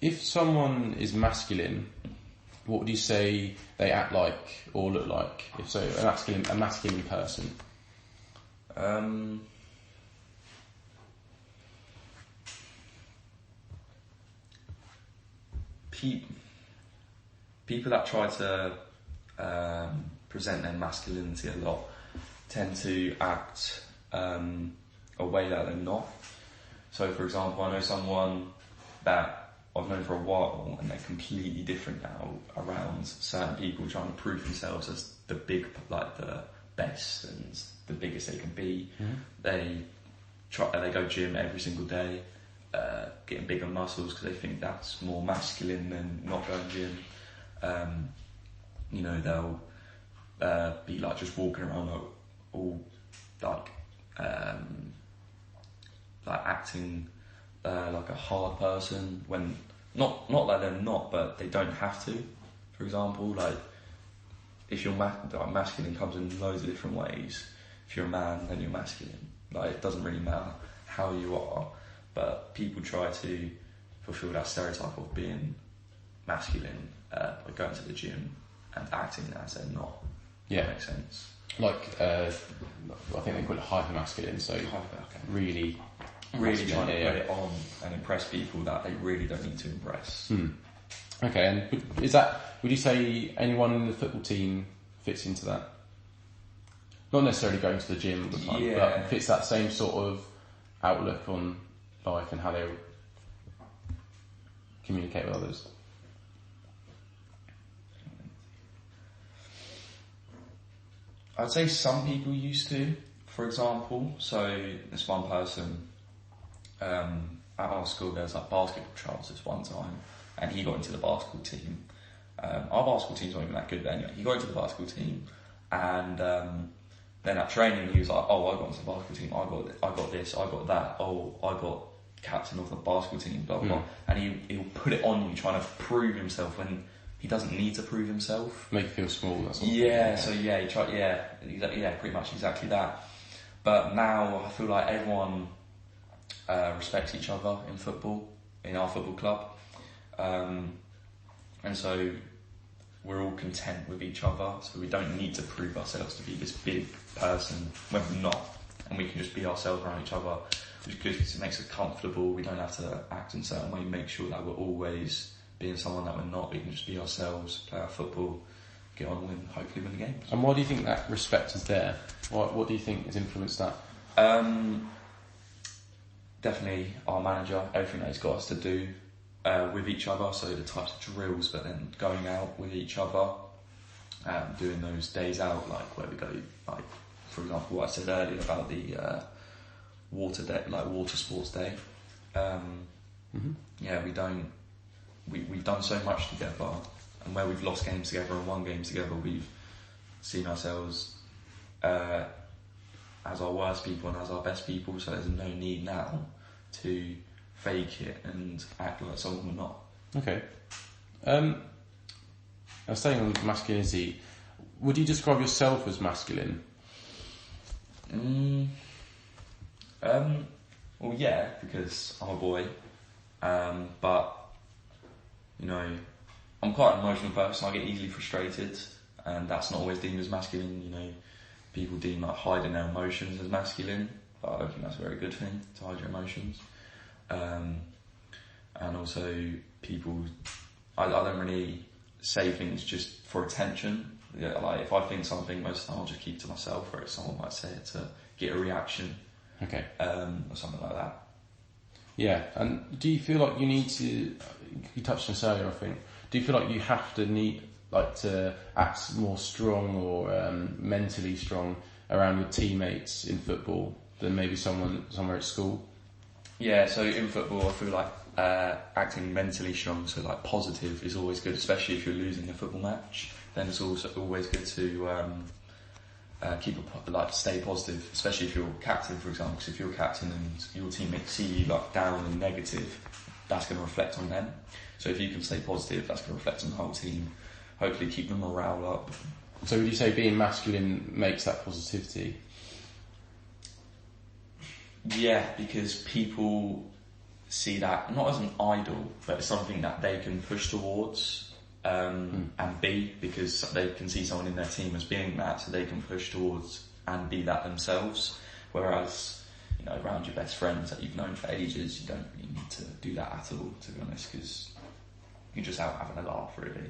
if someone is masculine, what would you say they act like or look like? If so, a masculine person. People that try to present their masculinity a lot tend to act a way that they're not. So, for example, I know someone that I've known for a while, and they're completely different now around certain people trying to prove themselves as the best and the biggest they can be. They go gym every single day, getting bigger muscles because they think that's more masculine than not going gym. They'll be like just walking around all acting like a hard person when not like they're not, but they don't have to. For example, like if you're masculine comes in loads of different ways. If you're a man, then you're masculine. Like it doesn't really matter how you are, but people try to fulfill that stereotype of being masculine by going to the gym and acting as they're not. Yeah, that makes sense. Like I think they call it hyper masculine. So really trying to put it on and impress people that they really don't need to impress. Okay, and would you say anyone in the football team fits into that? Not necessarily going to the gym all the time, but fits that same sort of outlook on life and how they communicate with others? I'd say some people used to, for example. So this one person at our school, there was like basketball trials this one time, and he got into the basketball team. Our basketball team's not even that good, but anyway, he got into the basketball team, and then at training he was like, "Oh, I got into the basketball team. I got this. I got that. Oh, I got captain of the basketball team. Blah blah." And he'll put it on you, trying to prove himself when he doesn't need to prove himself. Make you feel small. That's pretty much exactly that. But now I feel like everyone respects each other in football, in our football club, and so we're all content with each other. So we don't need to prove ourselves to be this big person when we're not, and we can just be ourselves around each other. Which is good because it makes us comfortable. We don't have to act in a certain way. Make sure that we're always being someone that we're not. We can just be ourselves, play our football, get on and hopefully win the games. And why do you think that respect is there? What do you think has influenced that? Definitely our manager, everything that he's got us to do with each other, so the types of drills, but then going out with each other, doing those days out, like where we go, like for example what I said earlier about the water day, like water sports day. We've done so much together, and where we've lost games together and won games together, we've seen ourselves as our worst people and as our best people, so there's no need now to fake it and act like someone we're not. Okay. I was saying on masculinity, would you describe yourself as masculine? Well, yeah, because I'm a boy, but I'm quite an emotional person. I get easily frustrated, and that's not always deemed as masculine. People deem like hiding their emotions as masculine, but I don't think that's a very good thing to hide your emotions. And also, I don't really say things just for attention. Like if I think something, most of the time I'll just keep it to myself, whereas someone might say it to get a reaction. Okay. Or something like that. Yeah, and do you feel like you need to? You touched on this earlier, I think. Do you feel like you have to act more strong or mentally strong around your teammates in football than maybe someone somewhere at school? Yeah, so in football I feel like acting mentally strong, so like positive is always good, especially if you're losing a football match. Then it's also always good to stay positive, especially if you're captain, for example. Because if you're captain and your teammates see you like down and negative, that's going to reflect on them. So if you can stay positive, that's going to reflect on the whole team. Hopefully keep the morale up. So would you say being masculine makes that positivity? Yeah, because people see that not as an idol, but as something that they can push towards and be, because they can see someone in their team as being that, so they can push towards and be that themselves. Whereas, you know, around your best friends that you've known for ages, you don't really need to do that at all, to be honest, because you're just out having a laugh, really.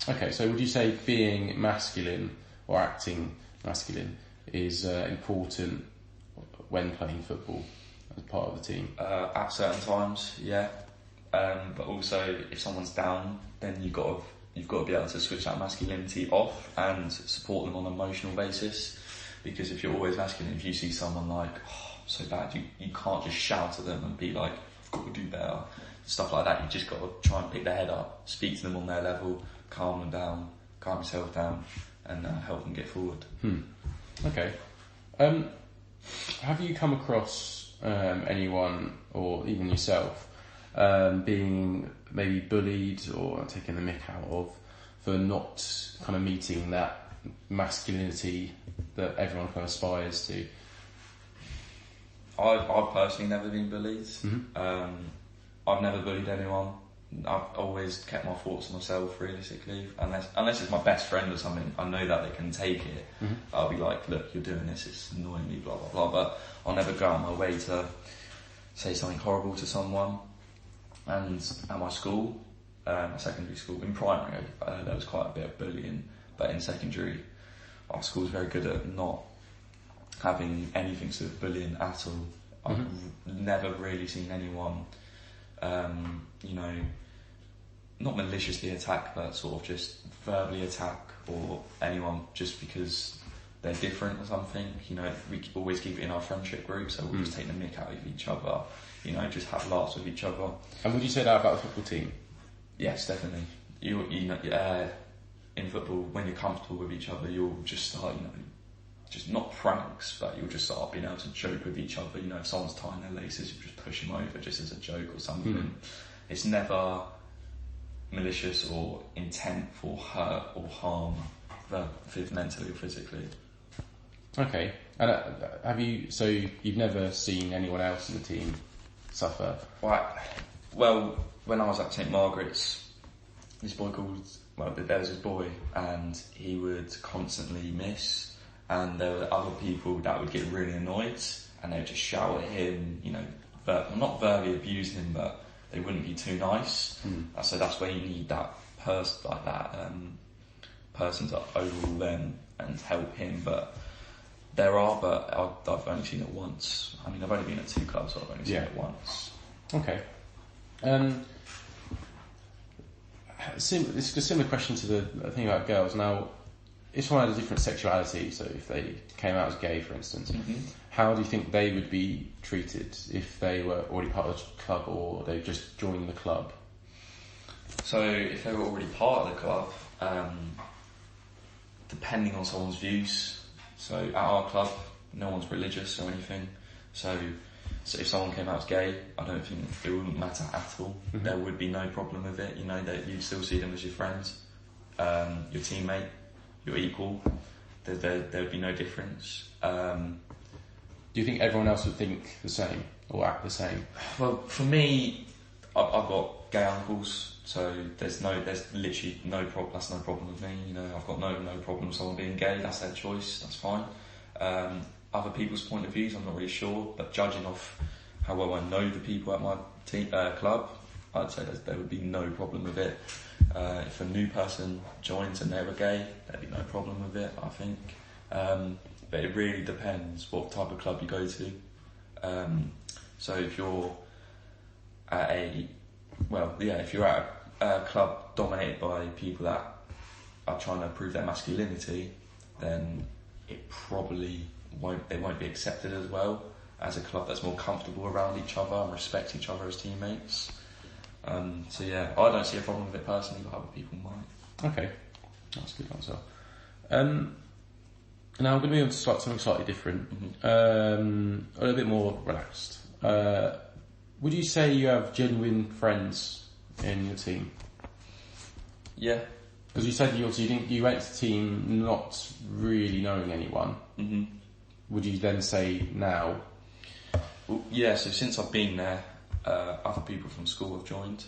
Okay, so would you say being masculine or acting masculine is important when playing football as part of the team? At certain times, yeah. But also, if someone's down, then you've got to be able to switch that masculinity off and support them on an emotional basis. Because if you're always masculine, if you see someone like, oh, so bad, you can't just shout at them and be like, I've got to do better. Stuff like that, you just got to try and pick their head up, speak to them on their level, calm them down, calm yourself down, and help them get forward. Okay. Have you come across anyone, or even yourself, being maybe bullied or taken the mick out of for not kind of meeting that masculinity that everyone kind of aspires to? I've personally never been bullied. I've never bullied anyone. I've always kept my thoughts to myself, realistically. Unless it's my best friend or something, I know that they can take it. I'll be like, look, you're doing this, it's annoying me, blah, blah, blah. But I'll never go out of my way to say something horrible to someone. And at my school, my secondary school, in primary, there was quite a bit of bullying. But in secondary, our school's very good at not having anything to do with bullying at all. I've never really seen anyone, you know, not maliciously attack, but sort of just verbally attack, or anyone just because they're different or something. You know, we always keep it in our friendship group, so we'll just take the mick out of each other, you know, just have laughs with each other. And would you say that about the football team? Yes, definitely. You know, in football, when you're comfortable with each other, you'll just start, you know, just not pranks, but you'll just start being able to joke with each other. You know, if someone's tying their laces, you just push them over just as a joke or something. It's never malicious or intent for hurt or harm, mentally or physically. Okay. And so you've never seen anyone else in the team suffer? Well, when I was at St Margaret's, there was this boy, and he would constantly miss, and there were other people that would get really annoyed, and they would just shout at him, you know, not verbally abuse him, but they wouldn't be too nice. So that's where you need that person, like that person to overrule them and help him. But I've only seen it once. I mean, I've only been at 2 clubs, so I've only seen it once. Okay. It's a similar question to the thing about girls. Now, if someone had a different sexuality, so if they came out as gay, for instance, how do you think they would be treated if they were already part of the club, or they just joined the club? So if they were already part of the club, depending on someone's views, so at our club, no one's religious or anything, so if someone came out as gay, I don't think it wouldn't matter at all. There would be no problem with it. You know, that you'd still see them as your friends, your teammate, your equal. There would be no difference. Do you think everyone else would think the same or act the same? Well, for me, I've got gay uncles, so there's literally no problem. That's no problem with me. You know, I've got no problem with someone being gay. That's their choice. That's fine. Other people's point of views, I'm not really sure, but judging off how well I know the people at my club, I'd say there would be no problem with it. If a new person joins and they were gay, there'd be no problem with it, I think. But it really depends what type of club you go to. So if you're at a club dominated by people that are trying to prove their masculinity, then it probably won't be accepted as well as a club that's more comfortable around each other and respect each other as teammates. So yeah, I don't see a problem with it personally, but other people might. Okay, that's a good answer. Now I'm going to move on to something slightly different, a little bit more relaxed. Would you say you have genuine friends in your team? Yeah. Because you said you went to the team not really knowing anyone. Would you then say now? Well, yeah, so since I've been there, other people from school have joined.